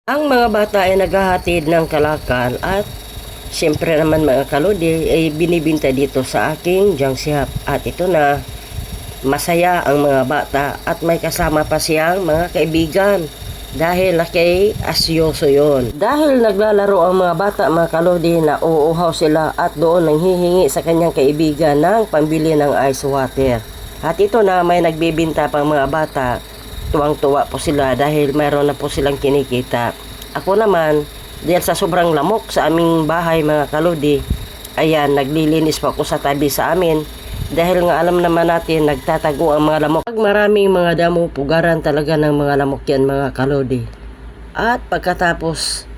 Ang mga bata ay naghahatid ng kalakal at siyempre naman mga kalodi ay binibinta dito sa aking junk shop. At ito na, masaya ang mga bata at may kasama pa siyang mga kaibigan. Dahil kay asyoso yon. Dahil naglalaro ang mga bata mga kalodi na uuhaw sila at doon nanghihingi sa kanyang kaibigan ng pambili ng ice water. At ito na may nagbibinta pang mga bata. Tuwang-tuwa po sila dahil mayroon na po silang kinikita. Ako naman, dahil sa sobrang lamok sa aming bahay mga kalodi, ayan, naglilinis po ako sa tabi sa amin. Dahil nga alam naman natin, nagtatago ang mga lamok. Pag maraming mga damo, pugaran talaga ng mga lamok yan mga kalodi. At pagkatapos,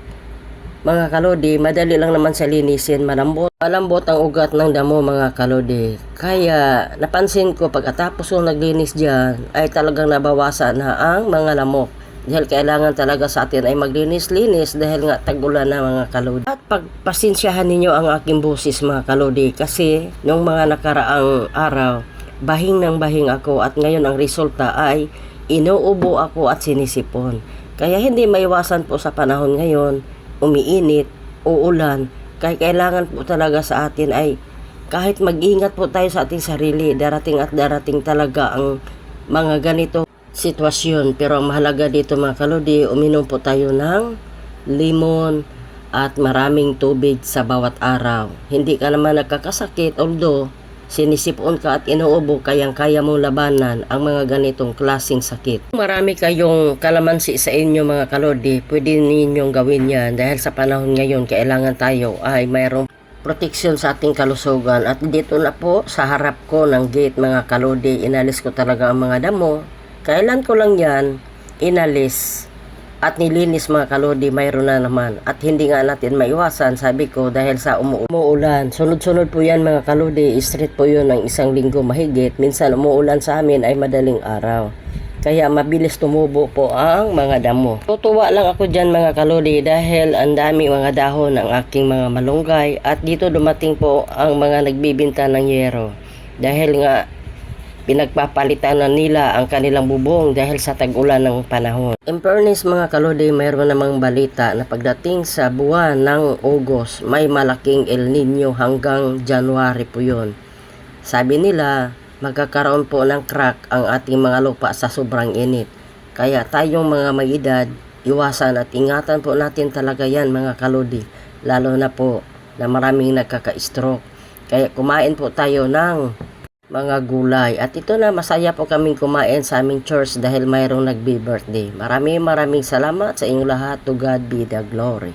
mga kalodi, madali lang naman sa linisin, malambot ang ugat ng damo mga kalodi. Kaya napansin ko pagkatapos kong naglinis dyan ay talagang nabawasan na ang mga lamok. Dahil kailangan talaga sa atin ay maglinis-linis dahil nga tag-ulan na mga kalodi. At pagpasensyahan ninyo ang aking busis mga kalodi kasi nung mga nakaraang araw, bahing ng bahing ako at ngayon ang resulta ay inuubo ako at sinisipon. Kaya hindi maiwasan po sa panahon ngayon, umiinit, uulan, kaya kailangan po talaga sa atin ay kahit mag-ingat po tayo sa ating sarili, darating at darating talaga ang mga ganito sitwasyon. Pero ang mahalaga dito mga kalodi, uminom po tayo ng limon at maraming tubig sa bawat araw. Hindi ka naman nagkakasakit, although sinisipon ka at inuubo, kayang-kaya mong labanan ang mga ganitong klaseng sakit. Kung marami kayong kalamansi sa inyo mga kalodi, pwede ninyong gawin yan dahil sa panahon ngayon kailangan tayo ay mayroong proteksyon sa ating kalusugan. At dito na po sa harap ko ng gate mga kalodi, inalis ko talaga ang mga damo. Kailan ko lang yan inalis at nilinis mga kalodi, mayroon na naman. At hindi nga natin maiwasan, sabi ko, dahil sa umuulan. Sunod-sunod po yan mga kalodi, straight po yun ng isang linggo mahigit. Minsan umuulan sa amin ay madaling araw. Kaya mabilis tumubo po ang mga damo. Tutuwa lang ako dyan mga kalodi dahil ang dami mga dahon ng aking mga malunggay. At dito dumating po ang mga nagbibinta ng yero. Dahil nga pinagpapalitan na nila ang kanilang bubong dahil sa tag-ulan ng panahon. In fairness mga kalodi, mayroon namang balita na pagdating sa buwan ng August, may malaking El Nino hanggang January po yun. Sabi nila, magkakaroon po ng crack ang ating mga lupa sa sobrang init. Kaya tayong mga may edad, iwasan at ingatan po natin talaga yan mga kalodi. Lalo na po na maraming nagkaka-stroke. Kaya kumain po tayo ng mga gulay. At ito na, masaya po kaming kumain sa aming church dahil mayroong nagbi-birthday. Maraming salamat sa inyong lahat. To God be the glory.